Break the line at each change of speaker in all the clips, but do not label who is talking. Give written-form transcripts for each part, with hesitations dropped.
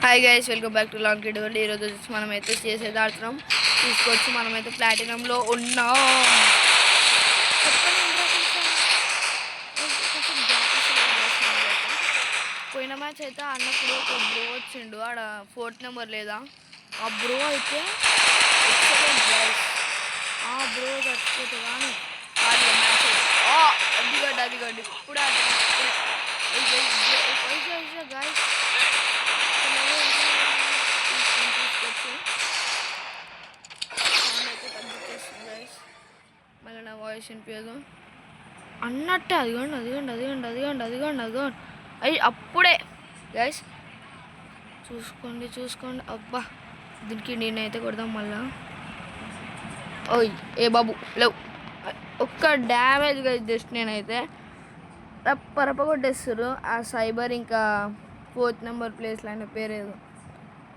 Hi guys, welcome back to long kid world. ఈరోజు వచ్చి మనమైతే చేసేది ఆడుతున్నాం. తీసుకొచ్చి మనమైతే ప్లాటినంలో ఉన్నాం. పోయిన మ్యాచ్ అయితే అన్నప్పుడు ఒక బ్రో వచ్చిండు, ఆడ 4th నెంబర్ లేదా ఆ బ్రో అయితే ఎక్సలెంట్ గైస్. ఆ బ్రో చచ్చిపోతే కానీ మ్యాచ్ అదిగడ్డి ఇప్పుడు గాయస్ మళ్ళీ నా వాయిస్ వినిపించదు అన్నట్టే. అదిగోండి అయ్యి అప్పుడే గైస్ చూసుకోండి. అబ్బా దీనికి నేనైతే కొడదాం మళ్ళా. ఓయ్ ఏ బాబు లేవు, ఒక్క డ్యామేజ్ గైస్. జస్ట్ నేనైతే రప్ప కొట్టేస్తారు. ఆ సైబర్ ఇంకా 4th నెంబర్ ప్లేస్లో ఆయన పేరు ఏదో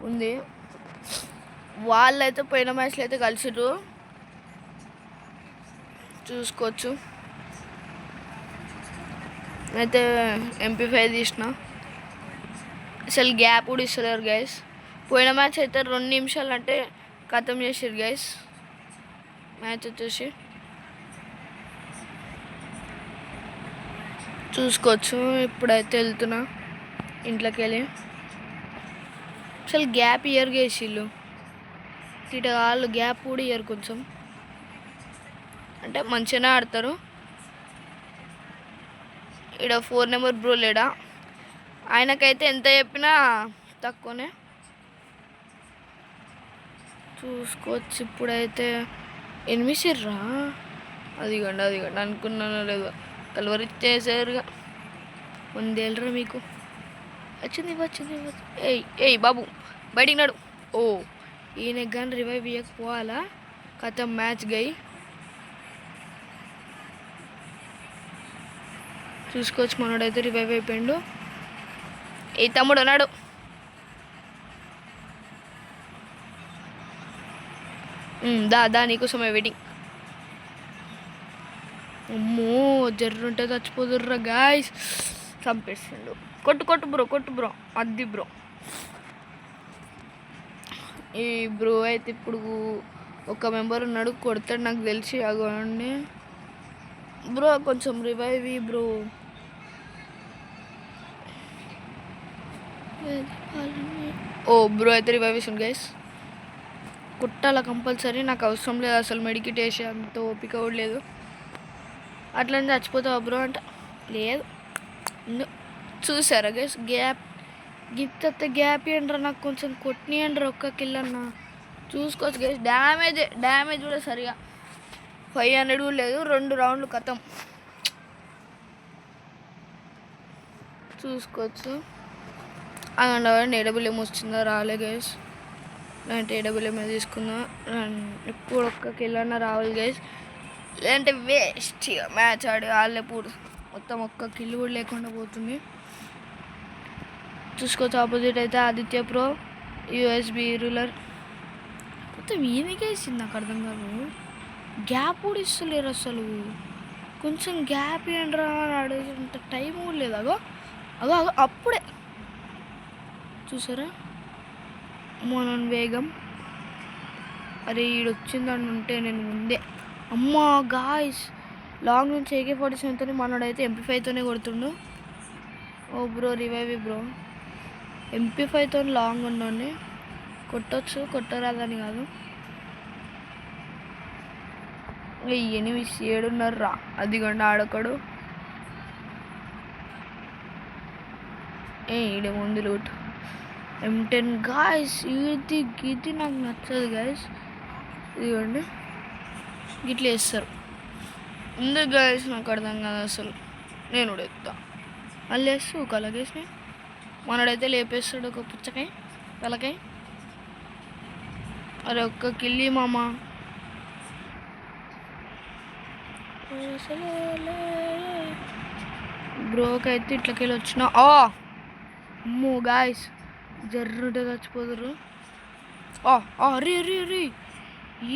ఉంది. వాళ్ళైతే పోయిన మ్యాచ్లో అయితే కలిసిరు, చూసుకోవచ్చు. అయితే MP5 తీసిన, అసలు గ్యాప్ కూడా ఇస్తలేరు గైస్. పోయిన మ్యాచ్ అయితే 2 నిమిషాలు అంటే ఖతం చేసారు గైస్. మ్యాచ్ వచ్చేసి చూసుకోవచ్చు. ఇప్పుడైతే వెళ్తున్నా ఇంట్లోకి వెళ్ళి. అసలు గ్యాప్ ఇయర్ గేసిళ్ళు వాళ్ళు గ్యాప్ కూడా ఇయర్ కొంచెం అంటే మంచిగానే ఆడతారు. ఇక్కడ 4 నెంబర్ బ్రో లేడా, ఆయనకైతే ఎంత చెప్పినా తక్కువనే. చూసుకోవచ్చు. ఇప్పుడైతే ఎనిమిసిర్రా, అదిగండి అనుకున్నానో లేదో కలవరిచ్చేసారుగా. ఉందేళ్ళరా మీకు. వచ్చింది. ఏయ్ బాబు బయటికి నాడు. ఓ ఈయన కానీ రివైవ్ ఇవ్వకపోవాలా, కథ మ్యాచ్ గై. చూసుకోవచ్చు. మనోడైతే రివైవ్ అయిపోయిండు. ఏ తమ్ముడు అన్నాడు. దా నీకోసమే వెయిటింగ్. అమ్మో జర్రుంటే చచ్చిపోతుర్రా గాయస్. చంపేసిండు. కొట్టు బ్రో అది బ్రో. ఈ బ్రో అయితే ఇప్పుడు ఒక మెంబర్ ఉన్నాడు, కొడతాడు నాకు తెలిసి. అగోండి బ్రో, కొంచెం రివైవ్ బ్రో. ఓ బ్రో అయితే రివైవ్ ఇస్తుంది గైస్. కుట్టాల కంపల్సరీ, నాకు అవసరం లేదు అసలు. మెడికిట్ వేసే అంత ఓపిక కూడా లేదు. అట్లనే చచ్చిపోతావా బ్రో అంటే లేదు. చూసారా గైస్ గ్యాప్ గిత్త గ్యాప్ ఇవ్వండి, నాకు కొంచెం కొట్టియండి ఒక్క కిల్ అన్న. చూసుకోవచ్చు గైస్. డ్యామేజ్ కూడా సరిగా 500 కూడా లేదు. 2 రౌండ్లు ఖతం. చూసుకోవచ్చు. అండ్ AWM వచ్చిందా రాలే గైస్. లేదంటే AWM తీసుకుందా. ఇప్పుడు ఒక్క కిల్ అన్న రావాలి గైస్, లేదంటే వేస్ట్. మ్యాచ్ ఆడి వాళ్ళే పూడు మొత్తం ఒక్క కిల్ కూడా లేకుండా పోతుంది. చూసుకోవచ్చు. ఆపోజిట్ అయితే ఆదిత్య ప్రో USB రూలర్. మొత్తం ఈయనకే ఇచ్చింది, నాకు అర్థం కాదు. గ్యాప్ కూడా ఇస్తలేరు అసలు. కొంచెం గ్యాప్ ఏంట్రా అని అడిగేంత టైం కూడా లేదు. అగో అప్పుడే చూసారా మోనన్ వేగం. అరే ఈడొచ్చిందని ఉంటే నేను ముందే. అమ్మా గాయస్, లాంగ్ నుంచి AK-47తో మనోడైతే MP5తోనే కొడుతుండు. ఓ బ్రో రివైవ్ బ్రో. MP5తో లాంగ్ ఉన్నాను, కొట్టచ్చు, కొట్టరాదని కాదు. 8 7 అదిగండి ఆడొకడు. ఈడే ముందు లూట్ M10 గాయస్. ఇది నాకు నచ్చదు గాయస్. ఇదిగోండి గిట్లా వేస్తారు ఎందుకు గాయస్, నాకు అర్థం కాదు అసలు. నేను కూడా ఎత్తా మళ్ళీ వేస్తూ కలగేసి మనడైతే లేపేస్తాడు ఒక పుచ్చకాయ తలకాయ. అరే ఒక్క కిల్లి మామ. బ్రోకి అయితే ఇట్లకి వెళ్ళి వచ్చిన. అమ్మో గాయస్ జర్రుంటే చచ్చిపోతురు. రీ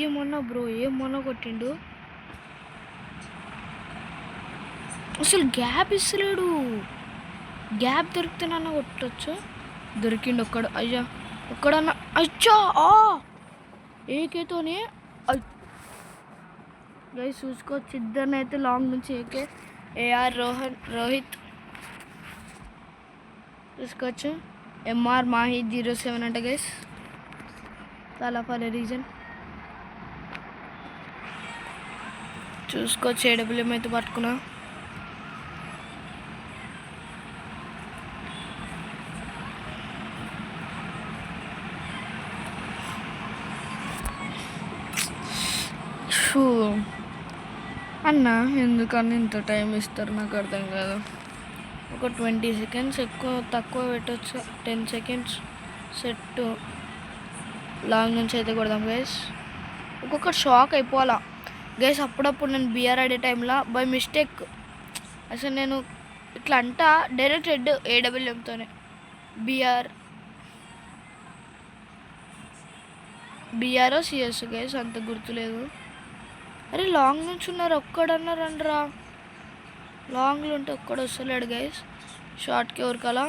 ఏమన్నా బ్రో, ఏమన్నా కొట్టిండు. అసలు గ్యాప్ ఇస్తలేడు. గ్యాప్ దొరికితేనన్నా కొట్టచ్చు. దొరికిండు ఒక్కడు. అయ్యా ఒక్కడన్నా. అచ్చా ఏకేతోనే గైస్ చూసుకోవచ్చు. ఇద్దరినైతే లాంగ్ నుంచి ఏకే ఏఆర్ రోహిత్ చూసుకోవచ్చు. ఎంఆర్ మాహి 07 అంట గైస్. చాలా ఫర్ రీజన్ చూసుకోవచ్చు. ఏడబ్ల్యూఎం అయితే పట్టుకున్నా. అన్న ఎందుకని ఇంత టైం ఇస్తారు నాకు అర్థం కాదు. ఒక 20 సెకండ్స్ ఎక్కువ తక్కువ పెట్టవచ్చు. 10 సెకండ్స్ సెట్ లాంగ్ నుంచి అయితే కొడదాం గైస్. ఒక్కొక్కటి షాక్ అయిపోవాలా గైస్. అప్పుడప్పుడు నేను బిఆర్ ఆడే టైంలో బై మిస్టేక్ అసలు నేను ఇట్లా అంటా డైరెక్ట్ హెడ్ ఏడబ్ల్యూఎంతోనే బిఆర్ఓ సిఎస్ గైస్ అంత గుర్తులేదు. అరే లాంగ్ నుంచి ఉన్నారు, ఒక్కడన్నారు అండరా. లాంగ్లో ఉంటే ఒక్కడు వస్తలేడు గైస్. షార్ట్కి ఎవరికలా.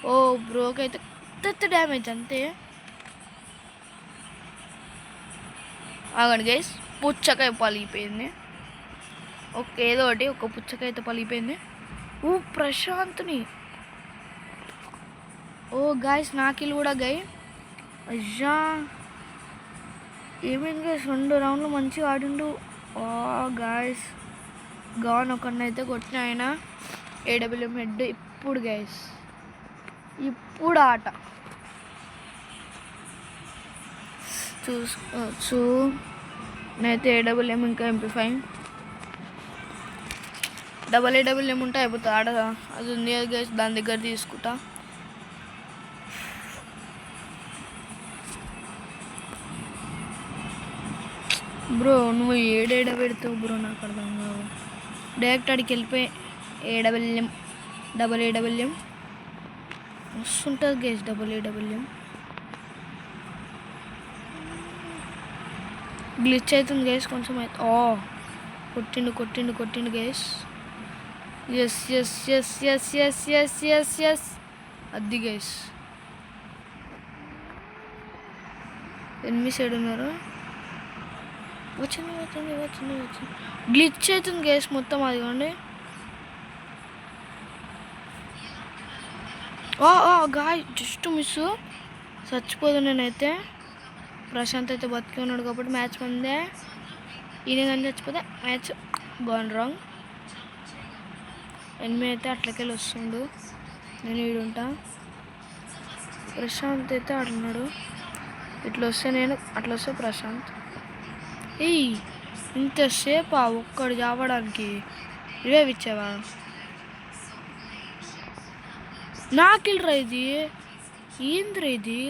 ఓ బ్రోకి అయితే పెద్ద డ్యామేజ్ అంతే. ఆగండి గైస్, పుచ్చకాయ పలిగిపోయింది. ఏదో ఒకటి ఒక పుచ్చకాయ అయితే పలిగిపోయింది. ఓ ప్రశాంత్ని. ఓ గాయస్ నాకిల్ కూడా గై. అయ్యా ఏమైంది గైస్, 2 రౌండ్లు మంచిగా ఆడిండు. గాయస్ గాన్ ఒకరినైతే కొట్టిన ఆయన ఏడబ్ల్యూఎం హెడ్. ఇప్పుడు గైస్ ఇప్పుడు ఆట చూసుకోవచ్చు. నేనైతే ఏడబ్ల్యూఎం ఇంకా MP5 డబల్ ఏడబ్ల్యూఎం ఉంటే అయిపోతుంది ఆడ. అది ఉంది గైస్, దాని దగ్గర తీసుకుంటా. బ్రో నువ్వు ఏడేడ పెడతావు బ్రో, నాకు అర్థం కాదు. డైరెక్ట్ అడికి వెళ్ళిపోయి ఏడబ్ల్యూఎం డబల్ ఏడబ్ల్యూఎం వస్తుంటుంది గైస్. డబల్ ఏడబ్ల్యూఎం గ్లిచ్ అవుతుంది గైస్ కొంచెం అయితే. కొట్టిండు గైస్. ఎస్ అది గైస్. ఎనిమిది సైడ్ ఉన్నారు. వచ్చింది గ్లిచ్ అవుతుంది గైస్ మొత్తం. అదిగోండి గాయ్ జస్ట్ మిస్. చచ్చిపోదు నేనైతే. ప్రశాంత్ అయితే బతికి ఉన్నాడు కాబట్టి మ్యాచ్ మందే. ఈయన కానీ చచ్చిపోతే మ్యాచ్ గోన్ రాంగ్. ఎనిమిది అయితే అట్లకెళ్ళి వస్తుండు, నేను ఈడుంటా. ప్రశాంత్ అయితే ఆడున్నాడు. ఇట్లా వస్తే నేను, అట్లా వస్తే ప్రశాంత్. ఇంతసేపు ఒక్కడు చావడానికి ఇవే ఇచ్చావా? నాకిల్రా ఇది, ఏంద్రా ఇది?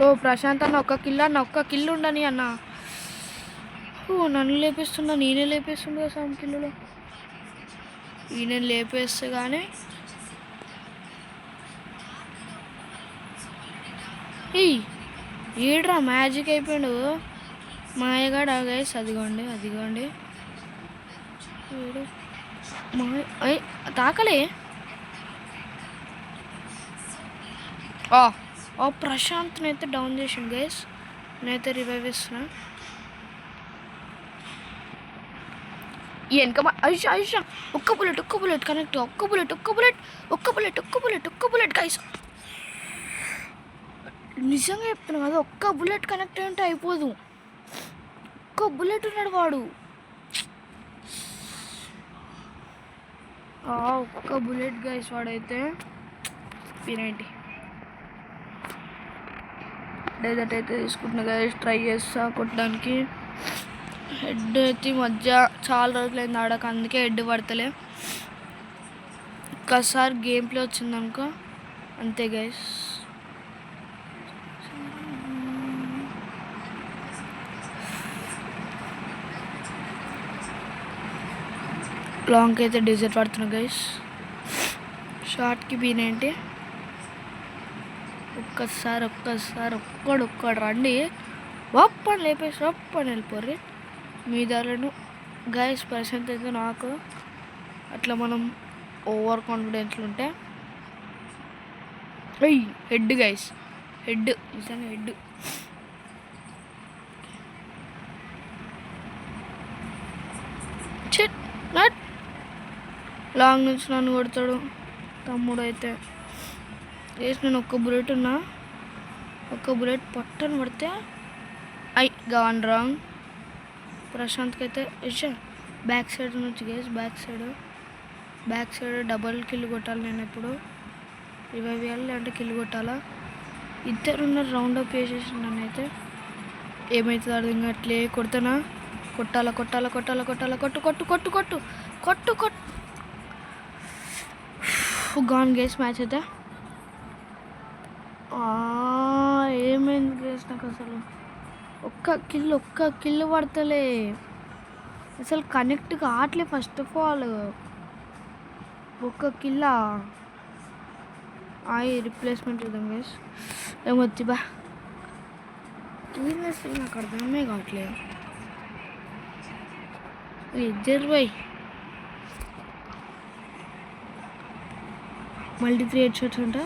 ఓ ప్రశాంత్ అన్న ఒక్క కిల్లు ఉండని అన్న. నన్ను లేపేస్తున్నా, నేనే లేపేస్తుండే సమ్ కిల్లులో. ఈయన లేపేస్తే కానీ ఏడ్రా మ్యాజిక్ అయిపోయాడు మాయగాడు. గైస్ అదిగోండి తాకలే. ప్రశాంత్ని అయితే డౌన్ చేసిండు గైస్. నేనైతే రివైవ్ ఇస్తున్నా. వెనక ఐషా ఒక్క బుల్లెట్ కనెక్ట్. ఒక్క బుల్లెట్ గైస్. నిజంగా చెప్తున్నా కదా, ఒక్క బుల్లెట్ కనెక్ట్ అంటే అయిపోదు. ఒక్క బుల్లెట్ ఉన్నాడు వాడు. ఒక్క బుల్లెట్ గైస్ వాడైతే. P90 డెజర్ట్ అయితే తీసుకుంటున్నా గైస్. ట్రై చేస్తా కొట్టడానికి. హెడ్ అయితే మధ్య చాలా రోజులైంది ఆడక, అందుకే హెడ్ పడతలే. ఒక్కసారి గేమ్ ప్లే వచ్చిందనుకో అంతే గైస్. లాంగ్కి అయితే డిజర్ట్ పడుతున్నా గైస్. షార్ట్కి P90. ఒక్కసారి ఒక్కడు రండి. ఒప్పని లేపేసి ఒప్పని వెళ్ళిపోర్రి మీ దారులను గైస్. ప్రశాంత్ అయితే నాకు అట్లా మనం ఓవర్ కాన్ఫిడెన్స్లు ఉంటే హెడ్ గైస్, హెడ్ నిజంగా హెడ్. నట్ లాంగ్ నుంచి నన్ను కొడతాడు తమ్ముడు అయితే. వేసి నేను ఒక్క బుల్లెట్ ఉన్నా, ఒక్క బుల్లెట్ పట్టని పడితే గాన్ రాంగ్. ప్రశాంత్కి అయితే బ్యాక్ సైడ్ నుంచి guys, back side double kill కొట్టాలి నేను. ఎప్పుడు రివైవ్ చేయాలి లేదంటే కిల్ కొట్టాలా. ఇద్దరున్నారు రౌండ్ అప్ వేసేసి నన్ను అయితే. ఏమవుతుంది అర్థం ఇంకా అట్లే కొడతానా. కొట్టాలా కొట్టాలా కొట్టాలా కొట్టాలా, కొట్టు కొట్టు కొట్టు కొట్టు కొట్టు కొట్టు. గాన్ గేస్ మ్యాచ్ అయితే. ఏమైంది గేస్ నాకు అసలు ఒక్క కిల్ పడతలే అసలు, కనెక్ట్ కావట్లే. ఫస్ట్ ఆఫ్ ఆల్ ఒక్క కిల్లా రిప్లేస్మెంట్ చూద్దాం గేస్. ఏమొచ్చి బా నాకు అర్థమే కావట్లేదు. ఇద్దరు పోయి మల్టీ 3 హెడ్ షాట్స్ ఉంటా.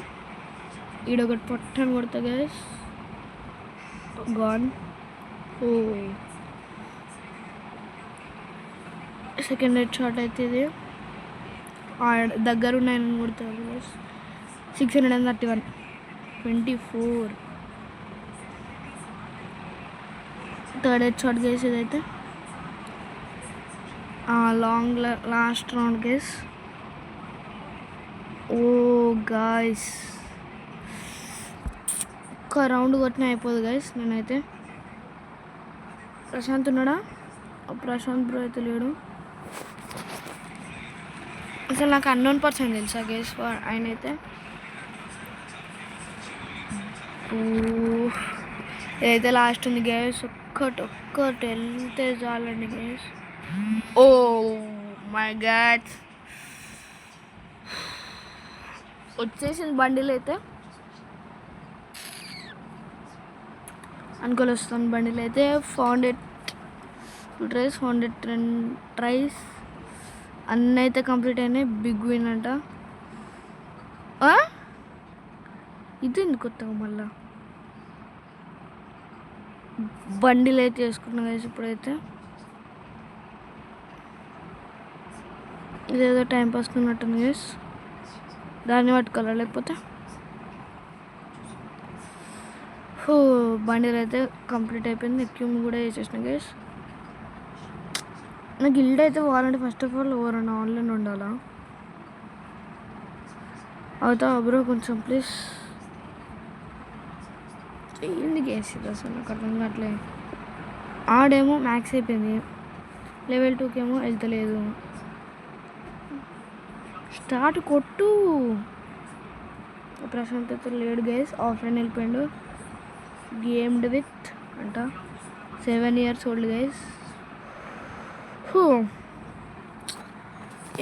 ఈడొకటి పొట్టని కొడతా guys, gone. Second head shot అయితే ఇది దగ్గర ఉన్నాయని కొడతారు guys. 631 24. Third head shot guys ఇదైతే. Long last round guys. Guys ఒక్క రౌండ్ కొట్టినా అయిపోదు గైస్. నేనైతే ప్రశాంత్ ఉన్నాడా? ప్రశాంత్ బ్రో అయితే లేడు. అసలు నాకు అన్నోన్ పర్సన్ తెలుసా గైస్ ఆయన అయితే. ఏదైతే లాస్ట్ ఉంది గైస్, ఒక్కటి వెళ్తే చాలండి గైస్. ఓ మై గాడ్, వచ్చేసింది బండిలో అయితే. అనుకోలు వస్తాను బండిలో అయితే. 402 ట్రైస్, 410 ట్రైస్ అన్నీ అయితే కంప్లీట్ అయినాయి. బిగ్ విన్ అంట. ఇది ఎందుకు కొత్తగా మళ్ళా బండిలో అయితే వేసుకున్నాం గైస్. ఇప్పుడైతే ఇదేదో టైంపాస్ ఉన్నట్టుంది గైస్, దాన్ని పట్టుకోవాలా లేకపోతే. బండిలో అయితే కంప్లీట్ అయిపోయింది. ఎక్యూమ్ కూడా వేసేసిన గైస్. నాకు గిల్డ్ అయితే పోవాలంటే ఫస్ట్ ఆఫ్ ఆల్ ఎవరన్నా ఆన్లైన్ ఉండాలా. అవుతావా బ్రో కొంచెం ప్లీజ్. ఏంది గేస్ ఇది అసలు నాకు అర్థం కావట్లే. ఆడేమో మ్యాక్స్ అయిపోయింది, లెవెల్ 2 కేమో వెళ్తలేదు. స్టార్ట్ కొట్టు. ప్రశాంత్ అయితే లేడు గైస్, ఆఫ్లైన్ వెళ్ళిపోయాడు. గేమ్డ్ విత్ అంట 7 years ఓల్డ్ గైస్.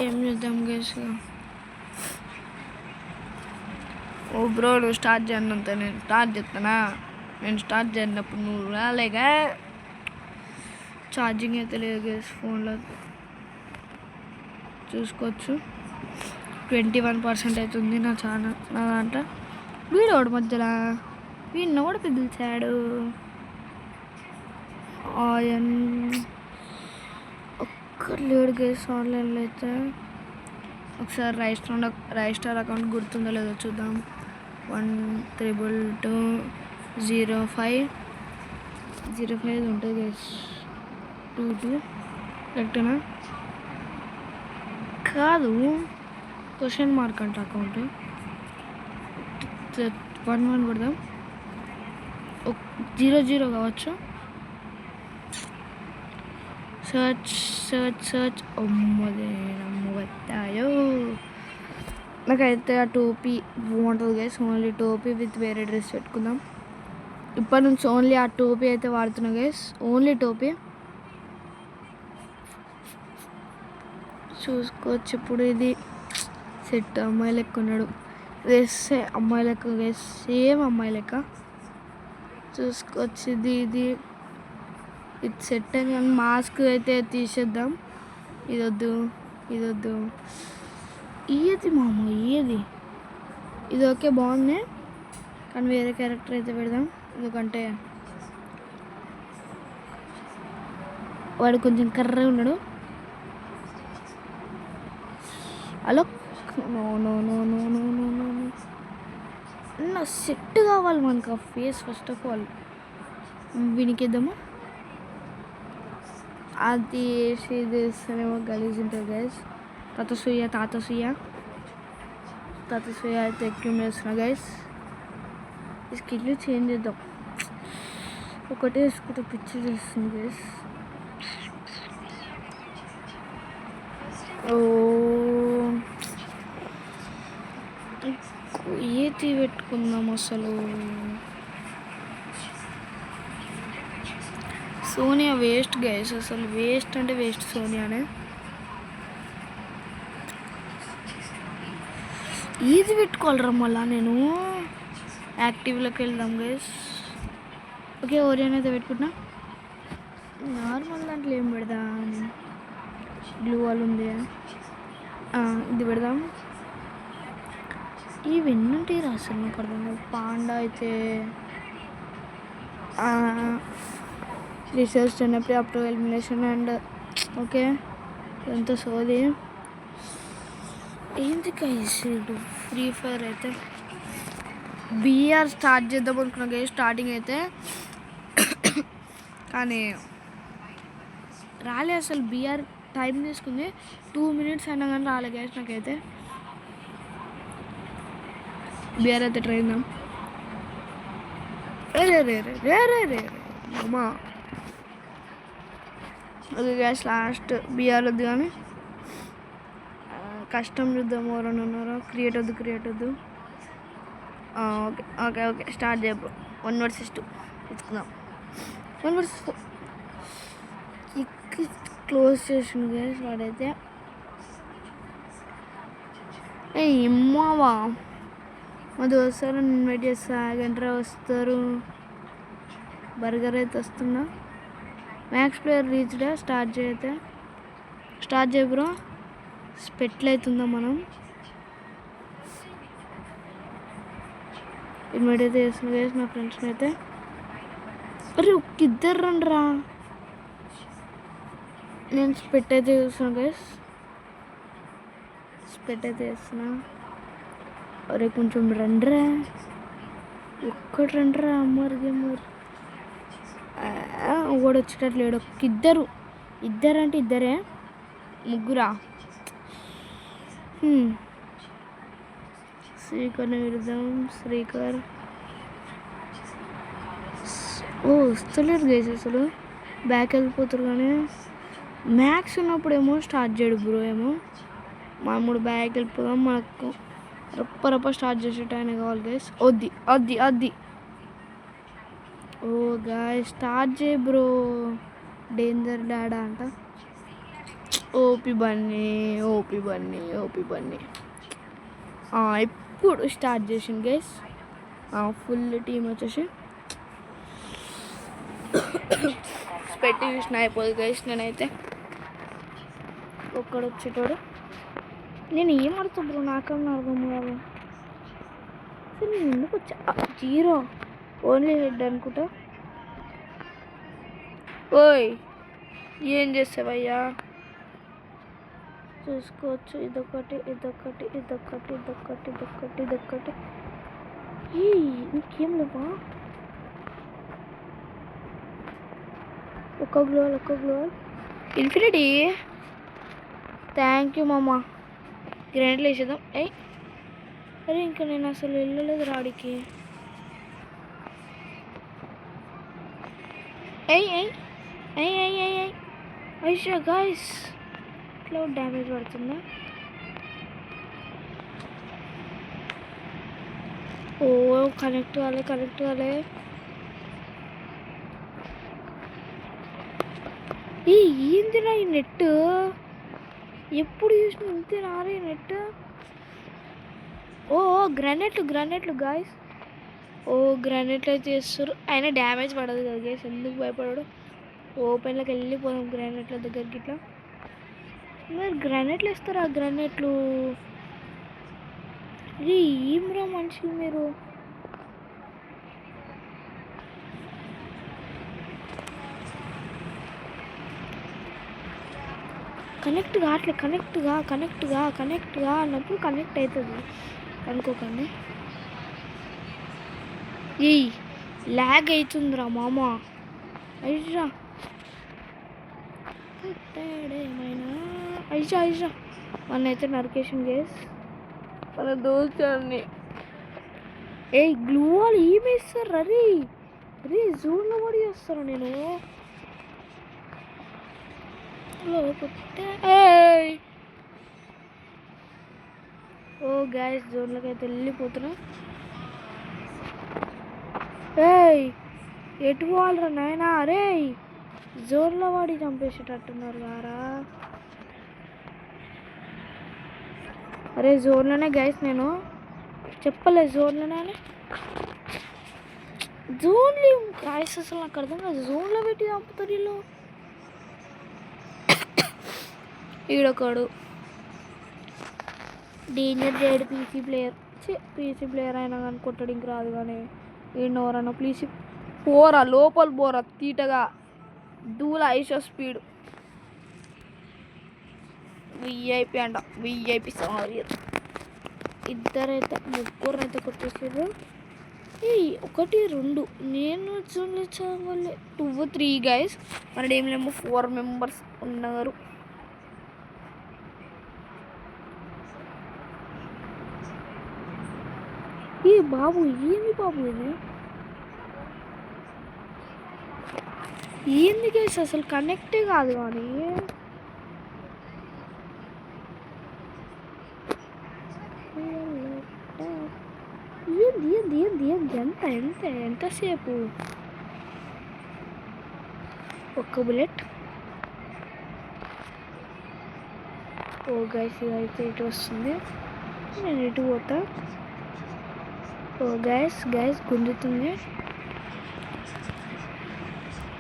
ఏం చేద్దాం గైస్. ఓ బ్రో నువ్వు స్టార్ట్ చేయనంత నేను స్టార్ట్ చేస్తానా? నేను స్టార్ట్ చేయనప్పుడు నువ్వు రాలేగా. ఛార్జింగ్ అయితే లేదు గైస్ ఫోన్లో, చూసుకోవచ్చు. 21% అవుతుంది నా ఛానల్ నా దాంట్లో. వీడోడు మధ్యలో వీడిని కూడా పిలిచాడు. ఒక్కరు లేడు గైస్ ఆన్లైన్లో అయితే. ఒకసారి రైస్టార్ అకౌంట్ గుర్తుందో లేదో చూద్దాం. 12205 ఉంటుంది గైస్. 22 కరెక్టేనా? కాదు, క్వశ్చన్ మార్క్ అంట అకౌంట్. 11 కొడదాం. 00 కావచ్చు. సర్చ్ అమ్మతాయో. నాకైతే ఆ టోపీ బాగుంటుంది గైస్. ఓన్లీ టోపీ విత్ వేరే డ్రెస్ పెట్టుకుందాం. ఇప్పటి నుంచి ఓన్లీ ఆ టోపీ అయితే వాడుతున్నా గైస్, ఓన్లీ టోపీ. చూసుకోవచ్చు ఇప్పుడు. ఇది సెట్ అమ్మాయి లెక్క ఉన్నాడు. డ్రెస్ అమ్మాయి లెక్క గైస్, సేమ్ అమ్మాయి లెక్క చూసుకోవచ్చు. ఇది సెట్ అని. మాస్క్ అయితే తీసేద్దాం. ఇదొద్దు ఏది మామ ఏది ఇది ఓకే బాగుంది, కానీ వేరే క్యారెక్టర్ అయితే పెడదాం. ఎందుకంటే వాడు కొంచెం కర్రగా ఉన్నాడు. Hello, no no no no no no no నా సెట్ కావాలి మనకు ఆ ఫేస్. ఫస్ట్ ఆఫ్ ఆల్ వినికిద్దాము. అది ఇది ఇస్తేనేమో గలీజ్ ఉంటుంది గైస్. తాతసూయ అయితే ఎక్కువ వేస్తున్నా గైస్. ఈ స్కిల్ చేంజ్ చేద్దాం. ఒకటే వేసుకుంటే పిచ్చి చేస్తుంది గైస్. ఓ ఏది పెట్టుకుందాం అసలు. సోనియా వేస్ట్ గైస్, అసలు వేస్ట్ అంటే వేస్ట్ సోనియానే. ఏది పెట్టుకోవాలరా మళ్ళా నేను. యాక్టివ్లోకి వెళ్దాం గైస్. ఓకే, ఓరియన్ అయితే పెట్టుకుంటున్నా. నార్మల్ దాంట్లో ఏం పెడదాం? బ్లూ వాల్ ఉంది, ఇది పెడదాం. ఇవన్నీ ఉంటాయి రా అసలు నాకు అర్థం కాదు. పాండా అయితే రిసర్చ్ ఉన్నప్పుడు up to elimination and okay ఎంత సోది. ఏంటి గైస్ ఫ్రీ ఫైర్ అయితే బిఆర్ స్టార్ట్ చేద్దాం అనుకున్నా గైస్ స్టార్టింగ్ అయితే, కానీ రాలే అసలు. బిఆర్ టైం తీసుకుంది 2 minutes అయినా కానీ రాలే గైస్ నాకైతే. బిఆర్ అయితే ట్రై చేద్దాం. రే అమ్మా. ఓకే గ్యాస్ లాస్ట్ బిఆర్ వద్దు, కానీ కష్టం చూద్దాం. ఎవరైనా ఉన్నారో? క్రియేట్ వద్దు. Okay start చేయబో. 1 versus 2 తెచ్చుకుందాం. 1 versus 4 క్లోజ్ చేసింది గ్యాస్ వాడైతే. ఇమ్మావా మా దోస్తారు ఇన్వైట్ చేస్తా, గంటరా వస్తారు. బర్గర్ అయితే వస్తున్నా. మ్యాక్స్ ప్లేయర్ రీచ్డా. స్టార్ట్ చేయ బ్రో. స్పెట్లు అవుతుందా మనం. ఇన్వైట్ అయితే చేస్తున్నా గైస్ నా ఫ్రెండ్స్ని అయితే. అరే ఒక్కిద్దరు రండిరా. నేను స్పెట్ అయితే చూస్తున్నా గైస్. స్పెట్ అయితే చేస్తున్నా. అరే కొంచెం రండిరా, ఒక్కటి రండిరా. అమ్మరు ఒకడు వచ్చేటట్లేడు. ఇద్దరు అంటే ఇద్దరే, ముగ్గురా. శ్రీకర్ని విరుద్దాం. శ్రీకర్ వస్తలేరు గైస్ అసలు. బ్యాక్ వెళ్ళిపోతారు, కానీ మ్యాక్స్ ఉన్నప్పుడు ఏమో స్టార్ట్ చేయడు బ్రో. ఏమో మామూలు బ్యాక్ వెళ్ళిపోదాం. మనకు రప్ప స్టార్ట్ చేసేట ఆయన కావాలి గైస్. వద్ది. ఓ గాయ్ స్టార్ట్ చేయి బ్రో. డేంజర్ డాడా అంట. ఓపి బన్నీ. ఇప్పుడు స్టార్ట్ చేసింది గైస్. ఫుల్ టీం వచ్చేసి పెట్టి చూసిన అయిపోదు గైస్. నేనైతే ఒక్కడు వచ్చేటోడు. నేను ఏం అడుగుతా బ్రో, నాకన్నా అర్థం కాదు. సరే నేను ఎందుకు వచ్చా? 0 ఓన్లీ హెడ్ అనుకుంటా. ఓయ్ ఏం చేసావయ్యా? చూసుకోవచ్చు. ఇదొకటి. ఇంకేం లేవా? ఒక్క గ్లోవల్ ఇన్ఫినిటీ. థ్యాంక్ యూ మామ. గ్రాండ్లు వేసేద్దాం. అరే ఇంకా నేను అసలు వెళ్ళలేదు రాడికి. ఐషా గాయస్ క్లౌడ్ డ్యామేజ్ పడుతుందా? ఓ కనెక్ట్ కాలే. ఏందిరా ఈ నెట్? ఎప్పుడు చూసిన ఇంతే రారే నెట్. గ్రానైట్లు గాయస్. గ్రానైట్లు అయితే చేస్తారు. అయినా డ్యామేజ్ పడదు కదా గైస్, ఎందుకు భయపడడు? ఓపెన్లోకి వెళ్ళిపోదాం గ్రానైట్ల దగ్గరికి. ఇట్లా మరి గ్రానైట్లు వేస్తారు. ఆ గ్రానైట్లు ఇది ఏమ్రా మనుషులు మీరు. కనెక్ట్ కావట్లే, కనెక్ట్గా అన్నప్పుడు కనెక్ట్ అవుతుంది అనుకోకండి. ఈ ల్యాగ్ అవుతుందిరా మామ. ఐజా ఐజా మన అయితే నరికేషన్ గేస్ మన దోస్తాన్ని. ఏ గ్లూ వాల్ ఏమేస్తారు అరే జూన్లో పడి చేస్తారా నేను. ఓ గ్యాస్ జోన్లోకి అయితే వెళ్ళిపోతున్నా. ఏయ్ ఎటు పోవాలరా నాయనా. అరే జోన్లో వాడి చంపేసేటట్టున్నారు గారా. అరే జోన్లోనే గైస్, నేను చెప్పలే జోన్లోనే. జోన్లు గాయస్ అసలు నాకు అర్థం కాదు. జోన్లో పెట్టి చంపుతారు వీళ్ళు. ఈడొకడు డేంజర్ డేడ్ పీసీ ప్లేయర్ అయినా కానీ కొట్టడానికి రాదు. కానీ ఈయనవరన్నా ప్లీజ్ పోరా లోపల పోరా తీటగా దూల ఐషో స్పీడ్ విఐపి అంట. విఐపి సారీ ముగ్గురైతే కొట్టేసారు. 1 2 నేను చూడలే 2 3 గైస్. మన టీంలో 4 మెంబర్స్ ఉన్నారు. ఏ బాబు ఏంది బాబు ఇది ఏంది గైస్ అసలు కనెక్టే కాదు. కానీ ఎంతసేపు ఒక్క బుల్లెట్. ఓ గైస్ ఇదైతే ఇటు వస్తుంది, నేను ఇటు పోతా. ఓ గైస్ గుంజుతుంది.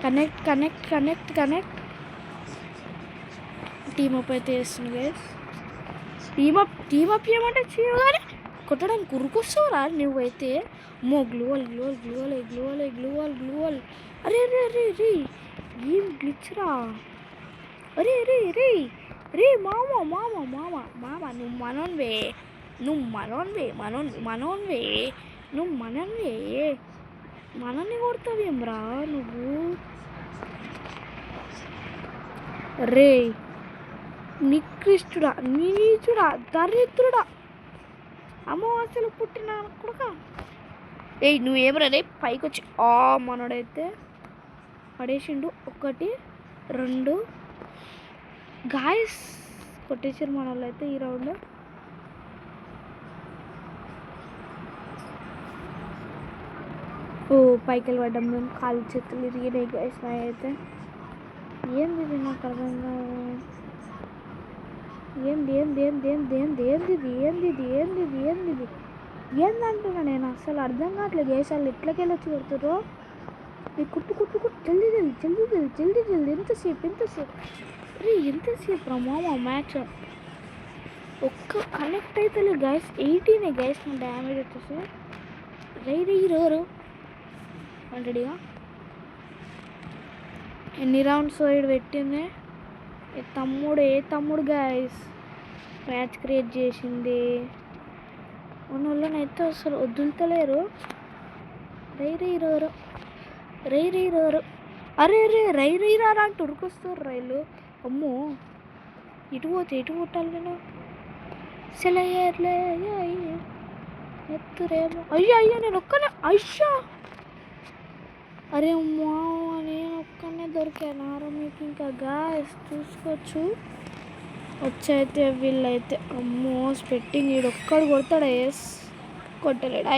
కనెక్ట్ టీమప్ అయితే వేస్తుంది గైస్. టీమప్ ఏమంటే చేయగానే కొట్టడానికి ఉరుకొస్తావురా నువ్వైతే. మో గ్లూవల్. అరే ఏం గ్లిచ్ రా. అరే మామ నువ్వు మనల్ని కొడతావేమ్రా నువ్వు. రే నికృష్టుడా, నీచుడా, దరిద్రుడా, అమావాస్యలు పుట్టిన కొడుక. నువ్వేమరా రే పైకి వచ్చి మనోడైతే పడేసిండు. 1 2 గాయస్ కొట్టేసారు మన వాళ్ళు అయితే ఈ రౌండ్. పైకి వెళ్ళి పడ్డాం మేము. కాలు చేతులు ఇరిగినాయి గాయస్ నా అయితే. ఏంది నాకు అర్థం కాదు. ఏందంటున్నా నేను అసలు అర్థం కావట్లేదు గైస్. వాళ్ళు ఎట్లకెళ్ళి వచ్చి కొడుతుర్రో. ఈ కుట్టు జల్దీ ఎంతసేపు అరే ఎంతసేపు రా మామ మ్యాచ్. ఒక్క కనెక్ట్ అయితే గైస్. 18 గైస్ నా డ్యామేజ్ వచ్చేసి. రైరు ఆల్రెడీగా ఎన్ని రౌండ్స్ వైడ్ పెట్టింది తమ్ముడు గైస్ మ్యాచ్ క్రియేట్ చేసింది. మన వాళ్ళనైతే అసలు వదులుతలేరు. రైరు అరే రైరా అంటే ఉరికొస్తారు రైలు. అమ్మో ఇటు కొట్టాలి నేను. సెలయర్లే ఎత్తురేమో. అయ్యో నేను ఒక్కనే. అయ్యా అరే అమ్మా నేను ఒక్కనే దొరికాను. మీకు ఇంకా గాయస్ చూసుకోవచ్చు. వచ్చైతే వీళ్ళైతే అమ్మో స్పెట్టింగ్ ఈడొక్కడు కొడతాడా. ఎస్ కొట్టలేడు.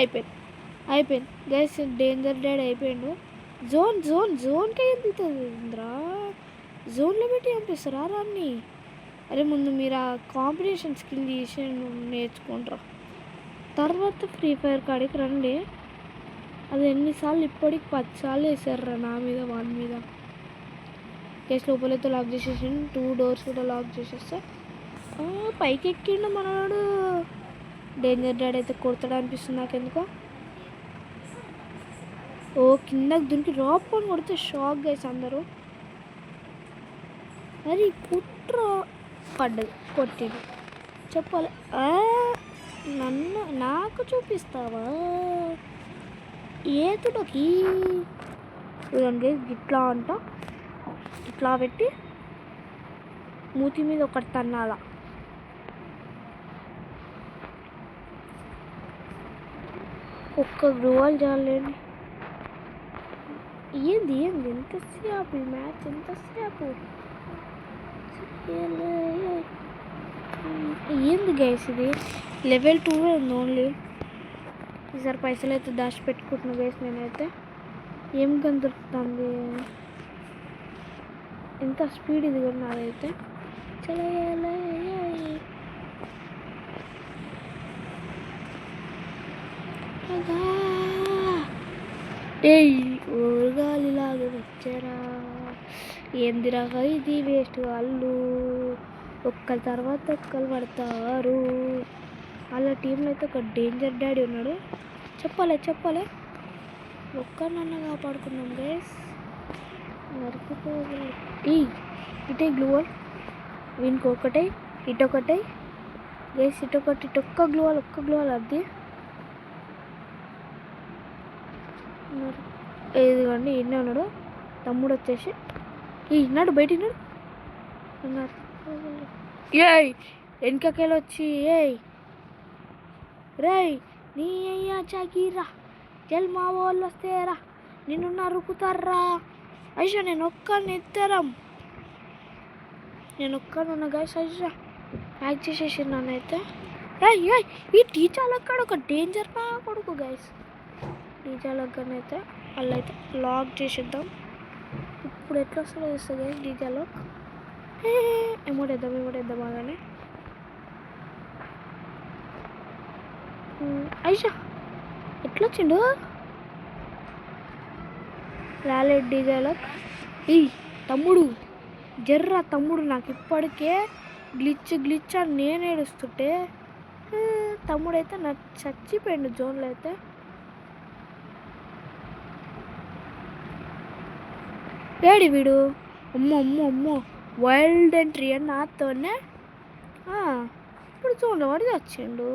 అయిపోయింది గైస్. డేంజర్ డాడ్ అయిపోయిండు. జోన్కే ఎందుతుందిరా. జోన్లో పెట్టి పంపిస్తారా రాన్ని. అరే ముందు మీరు ఆ కాంబినేషన్ స్కిల్ తీసి నేర్చుకుంటారా. తర్వాత ఫ్రీ ఫైర్ కాడికి రండి. అది ఎన్నిసార్లు ఇప్పటికి 10 సార్లు వేసారు నా మీద వాడి మీద. కేసు లోపలైతే లాక్ చేసేసి 2 డోర్స్ కూడా లాక్ చేసేస్తే పైకి ఎక్కిండు మనవాడు. డేంజర్ డాడ్ అయితే కొడతాడు అనిపిస్తుంది నాకు ఎందుకో. ఓ కిందకి దునికి రాపుకొని కొడితే షాక్ గైస్ అందరూ. మరి కుట్ర పడ్డది, కొట్టింది. చెప్పాలి నాకు చూపిస్తావా ఏతుడకి? ఇదండి ఇట్లా అంట, ఇట్లా పెట్టి మూతి మీద ఒకటి తన్నాల. ఒక్క గ్రోవల్ చాలండి. ఏంది ఎంతసేపు ఈ మ్యాచ్, ఎంతసేపు ఏంది గైస్ ఇది? లెవెల్ 2 ఉంది ఓన్లీ. ఈసారి పైసలు అయితే దాచి పెట్టుకుంటున్నా గైస్. నేనైతే ఏం గన్ దొరుకుతుంది, ఎంత స్పీడ్ ఇది కూడా నాదైతే. ఏయ్ ఊరగాలిలాగా వచ్చారా, ఏందిరా ఇది వేస్ట్ వాళ్ళు, ఒక్కరి తర్వాత ఒక్కరు పడతారు. వాళ్ళ టీంలో అయితే ఒక డేంజర్ డాడీ ఉన్నాడు. చెప్పాలి ఒక్కరినన్నా కాపాడుకున్నాం గైస్. నరికిపోగలి ఇటే గ్లూవల్, వీనికి ఒకటే, ఇటొకటే గైస్, ఇటొకటి, ఇటొక్క గ్లూవల్, ఒక్క గ్లూవల్ అది. ఇదిగోండి ఇన్నే ఉన్నాడు తమ్ముడు వచ్చేసి. ఇన్నాడు బయట ఉన్నారు. ఏయ్ వెనకకెళ్ళి వచ్చి ఏయ్ రేయ్ నీ అయ్యా చాకీరా జల్ మా వాళ్ళు వస్తేరా నిన్ను నరుకుతారా. అయిషా నేను ఒక్కడిని ఎత్తరం, నేను ఒక్కడున్నా గైస్. అయిషా ప్యాక్ చేసేసి నన్నైతే. ఈ టీచర్ అక్కడ ఒక డేంజర్ నా కొడుకు గైస్. టీచర్ అయితే వాళ్ళైతే లాక్ చేసేద్దాం. ఇప్పుడు ఎట్లా వస్తుందో వస్తుంది గైస్ డీజే లాక్. ఎమోట్ వేద్దాం బాగానే. అయిషా ఎట్లా వచ్చిండు రాలేదు డీజే లాక్. తమ్ముడు జర్రా తమ్ముడు, నాకు ఇప్పటికే గ్లిచ్ అని నేను ఏడుస్తుంటే తమ్ముడైతే నాకు చచ్చిపోయిండు జోన్లో అయితే. ఏడి వీడు, అమ్మో వైల్డ్ ఎంట్రీ అని నాతోనే. ఇప్పుడు జోన్లో వాడి వచ్చిండు.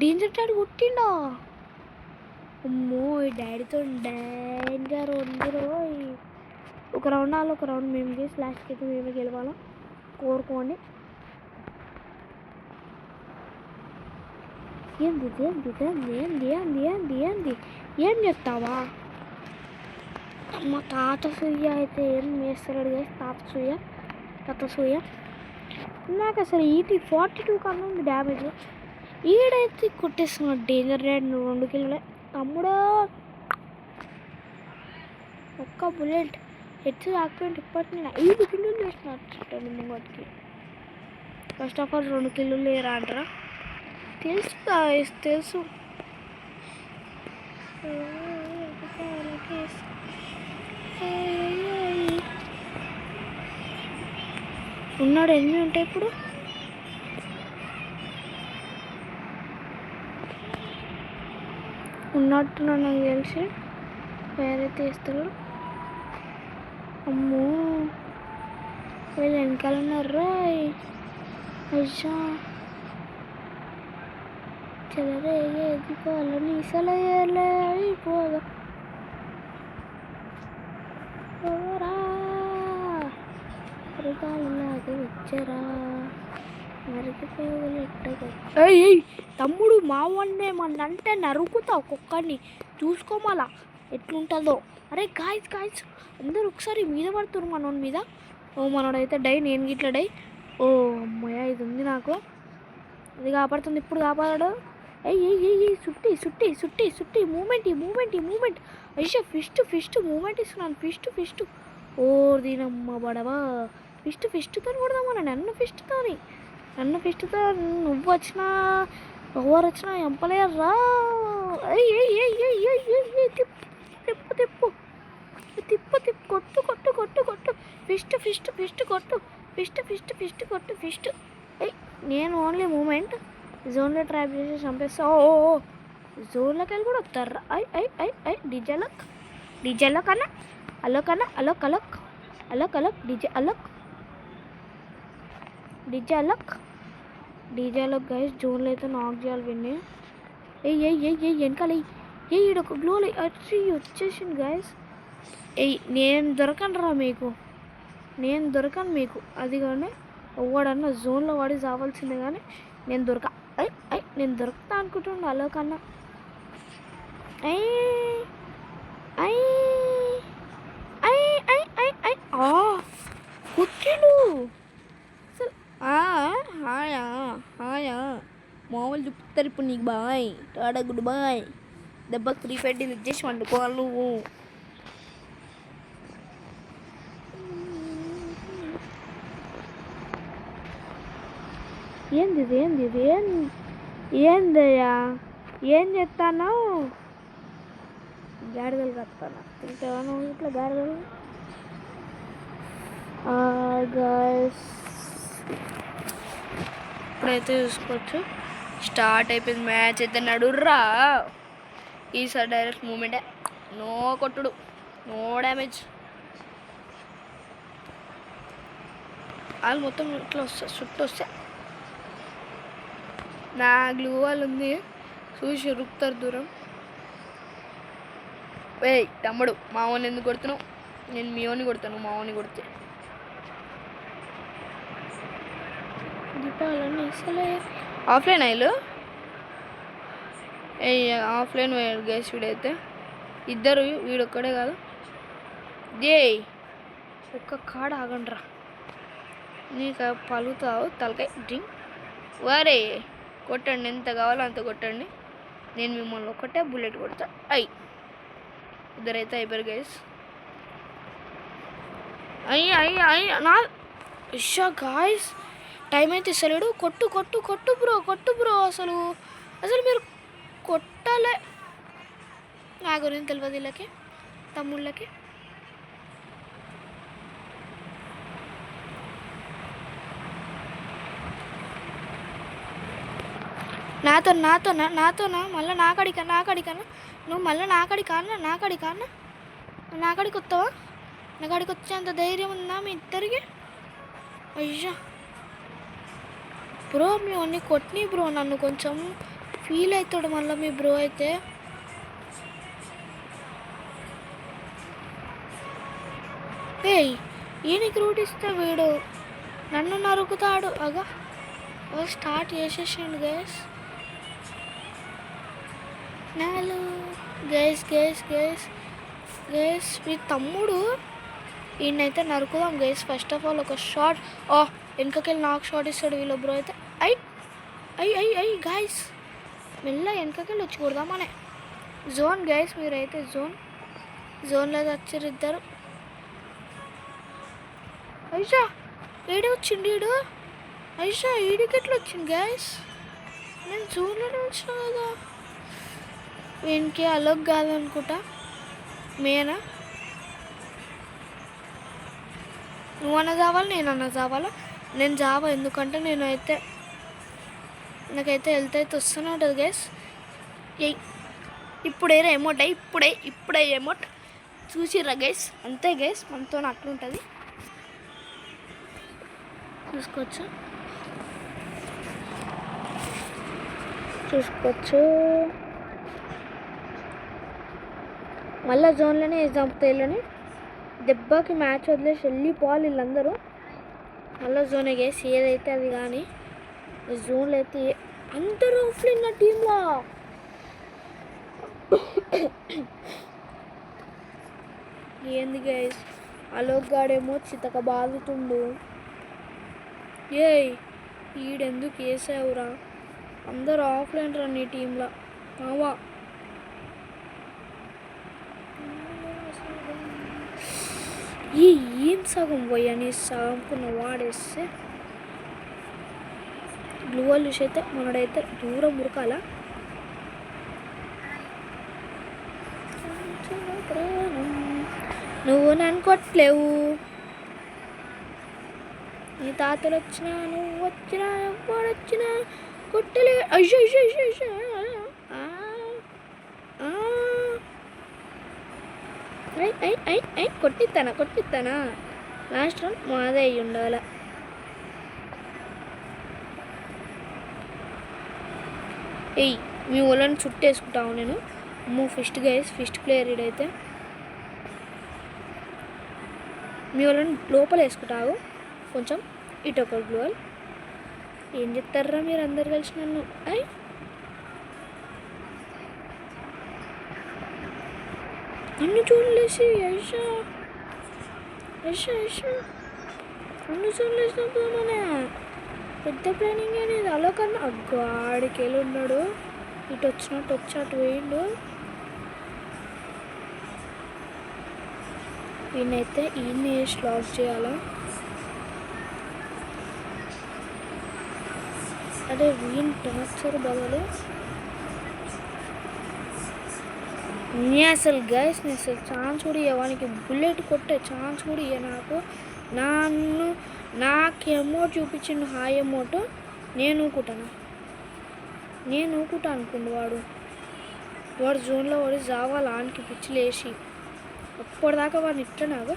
డేంజర్ డాడీ కొట్టిండా? అమ్మో డాడీతో డేంజర్ ఉంది. ఒక రౌండ్ వాళ్ళు, ఒక రౌండ్ మేము చేసి లాస్ట్కి అయితే మేమే గెలవాలా కోరుకోండి. ఏంది ఏం చెప్తావా? మా తాత సూయ అయితే ఏం వేస్తాడు కదా, తాత సూయ. నాకు అసలు 42 కన్నా ఉంది డ్యామేజ్. ఈడైతే కొట్టేస్తున్నాడు డేంజర్ డాడ్ 2 కిలోలే. తమ్ముడు ఒక్క బుల్లెట్ హెడ్స్ ఆక్యుపెంట్ ఇప్పటికి 5 కిలోలు చేసినట్టు ముంగటికి. ఫస్ట్ ఆఫ్ ఆల్ 2 కిలోలు లేరా అంటారా? తెలుసు. ఉన్నాడు ఎన్ని ఉంటాయి ఇప్పుడు. ఉన్నట్టున్నాడు నాకు తెలిసి. వేరే తీస్తాడు. అమ్మో వీళ్ళు వెనకాల ఉన్నారు రాయ్. అయ్యా చలరే ఎదుకోవాలని సలహే అయిపోగా లాగా వచ్చారా తమ్ముడు మా వాడిని ఏమన్నంటే నరుకుతా ఒక్కొక్కడిని. చూసుకోమాలా ఎట్లుంటుందో. అరే గాయస్ అందరూ ఒకసారి మీద పడుతున్నారు మనోడి మీద. ఓ మనోడైతే డై, నేను గిట్ల డై. ఓ అమ్మయ్య ఇది ఉంది నాకు, అది కాపాడుతుంది. ఇప్పుడు కాపాడాడు. సుట్టి మూమెంట్. అయ్యా ఫిస్ట్ మూమెంట్ ఇస్తున్నాను. ఫిస్ట్ ఓ దీనమ్మ బడవా. ఫిస్ట్తో కొడదామన్నా నన్ను ఫిస్ట్తో నువ్వు వచ్చినా ఎవరు వచ్చినా ఎంపలేరా. తిప్పు కొట్టు. ఫిస్ట్ కొట్టు. నేను ఓన్లీ మూమెంట్. జోన్లో ట్రాప్ చేసి చంపేస్తా. ఓ జోన్లోకి వెళ్ళి కూడా వస్తారా? ఐ డీజేలో కన్నా అలోక్ అన్న అలోక్ డీజే అలోక్ గైస్. జోన్లో అయితే నాక్ చేయాలి విన్ని. వెనకాల ఈడొక గ్లోలు వచ్చి వచ్చేసింది గైస్. నేను దొరకను మీకు అది కానీ ఎవడన్నా జోన్లో వాడి చావాల్సిందే కానీ నేను దొరుకుతా అనుకుంటున్నా అలోక్ అన్న. కుట్టిడు అసలు. హాయా మామూలు చూపుతారు ఇప్పుడు నీకు. బాయ్ టాడా గుడ్ బాయ్. దెబ్బకి 3 పెట్టింది ఇచ్చేసి వండుకోవాలి నువ్వు. ఏందయ్యా ఏం చెప్తాను? గాడిదలు కత్తాను ఇంకేమన్నా ఇట్లా గాడిదలు. ఇప్పుడైతే చూసుకోవచ్చు స్టార్ట్ అయిపోయింది మ్యాచ్ అయితే. నడుర్రా ఈసారి డైరెక్ట్ మూమెంటే, నో కొట్టుడు, నో డ్యామేజ్. వాళ్ళు మొత్తం ఇట్లా చుట్టూ వస్తే నా గ్లూ వాళ్ళు ఉంది చూసి రుక్తారు దూరం. తమ్ముడు మావోని ఎందుకు కొడుతున్నావు? నేను మీవోని కొడతాను, మావోని కొడితే. దీపావళి ఇస్తలే ఆఫ్లైన్ అయ్యలు ఆఫ్లైన్ గేస్ వీడైతే ఇద్దరు, వీడొక్కడే కాదు. ఒక్క కాడ ఆగండ్రా, నీకు పలుగుతావు తలకాయ డ్రింక్. వారే కొట్టండి, ఎంత కావాలో అంత కొట్టండి. నేను మిమ్మల్ని ఒక్కటే బుల్లెట్ కొడతా. ఇద్దరైతే అయిపోయారు గైస్. నా ఇషా గాయస్ టైం అయితే ఇస్తలేడు. కొట్టు బ్రో. అసలు మీరు కొట్టాలే. నా గురించి తెలియదు వీళ్ళకి, తమ్ముళ్ళకి. నాతోనా మళ్ళీ నాకాడికన్నా నువ్వు మళ్ళీ నాకాడికి వస్తావా? నాకాడికి వచ్చేంత ధైర్యం ఉందా మీ ఇద్దరికి? అయ్యా బ్రో, మీ అన్నీ కొట్టినాయి బ్రో. నన్ను కొంచెం ఫీల్ అవుతాడు మళ్ళీ మీ బ్రో అయితే. ఈయనకి రూట్ ఇస్తే వీడు నన్ను నరుకుతాడు. స్టార్ట్ చేసేసిండు గైస్. గైస్ మీ తమ్ముడు ఈయనైతే నరుకుదాం గైస్. ఫస్ట్ ఆఫ్ ఆల్ ఒక షాట్, వెనకకెళ్ళి నాకు షాట్ ఇస్తాడు వీళ్ళు బ్రో అయితే. గైస్ మెల్ల వెనకకెళ్ళి వచ్చి కొడదామనే. జోన్ గైస్, మీరైతే జోన్లో వచ్చారు ఇద్దరు. ఐషా ఏడే వచ్చిండు వీడు. ఈడికి ఎట్లా వచ్చింది గైస్? నేను జోన్లోనే వచ్చినా కదా. వీనికి అలోక్ కాదనుకుంటా, మేనా. నువ్వన్నా చావాలి, నేనన్నా చావాలా? నేను చావా, ఎందుకంటే నాకైతే హెల్త్ అయితే వస్తూనే ఉంటుంది గైస్. ఇప్పుడే ఎమోట్ ఇప్పుడే ఎమోట్ చూసిర్రా గైస్? అంతే గైస్, మనతో అట్లుంటుంది. చూసుకోవచ్చు మళ్ళీ జోన్లోనే చంపుతాయిలని దెబ్బకి మ్యాచ్ వదిలేసి వెళ్ళిపోవాలి వీళ్ళందరూ. మళ్ళీ జోనే గేసి ఏదైతే అది. కానీ జోన్లో అయితే అందరూ ఆఫ్లైన్ నా టీంలో. ఏంది గైస్, అలోక్ గాడేమో చితక బాదుతుండు. ఈడెందుకు వేసావురా? అందరూ ఆఫ్లైన్ రా నీ టీంలో. ఏం సగం పోయా నీ సగంకున్న వాడేస్తే. గ్లూవల్ చూసి అయితే మనడైతే దూరం ఉరకాల. నువ్వు నన్ను కొట్టలేవు, నీ తాతలు వచ్చినా నువ్వు వచ్చినా ఎవడొచ్చినా కొట్టలే. అయ్యో అయ్యో అయ్యో అయ్యో. కొట్టిస్తానా లాస్ట్ రౌండ్ మాదే అయ్యి ఉండాల. ఎయ్ మీ వాళ్ళని చుట్టేసుకుంటావు నేను. ఫిస్ట్ గైస్, ఫిస్ట్ ప్లేయర్ ఇడైతే మీ వాళ్ళని లోపల వేసుకుంటావు కొంచెం. ఇటు ఒక గ్లోవల్. ఏం చెప్తారా మీరు అందరు కలిసి నన్ను? అన్ని చూడలేసి ఐషా ఐషా ఐషా అన్ని చూడలేసినప్పుడు మన పెద్ద ప్లానింగ్ అనేది అలా కన్నా ఆడికి వెళ్ళి ఉన్నాడు. ఇటు వచ్చినట్టు వచ్చి అటు వేయండు. ఈయనైతే ఈయన్ని వేసి లాక్ చేయాలా? అదే వీన్ టార్చర్ బదులు అసలు గైస్ నేను అసలు ఛాన్స్ కూడా ఇవ్వడానికి బుల్లెట్ కొట్టే ఛాన్స్ కూడా ఇవ్వ నాకు అమౌంట్ చూపించిండు. హాయ్ అమౌంట్ నేను ఊకుంటాను అనుకోండి. వాడు జోన్లో వాడు జావాలా ఆనికి పిచ్చిలేసి అప్పటిదాకా వాడిని ఇట్టనాగా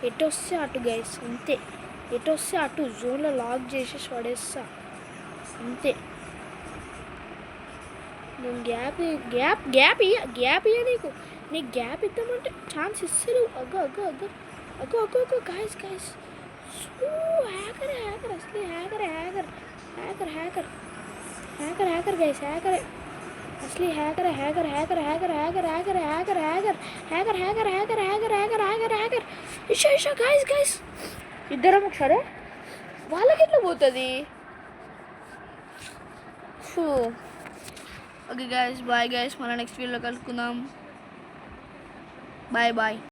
ఎటు వస్తే అటు గైస్ అంతే. ఎటు వస్తే అటు జోన్లో లాక్ చేసేసి పడేస్తా అంతే. నేను గ్యాప్ ఇయ్య నీకు గ్యాప్ ఇద్దామంటే ఛాన్స్ ఇస్తారు. అగ్గో గాయస్ హ్యాకర్ అసలు హ్యాకర్ గైస్ హ్యాకరే అసలు హ్యాకర్ ఇషా గాయస్ ఇద్దరం ఒకసారి వాళ్ళకి ఎట్లా పోతుంది? ఓకే గైస్ బాయ్ గైస్, మళ్ళీ నెక్స్ట్ వీడియోలో కలుసుకుందాం. బాయ్.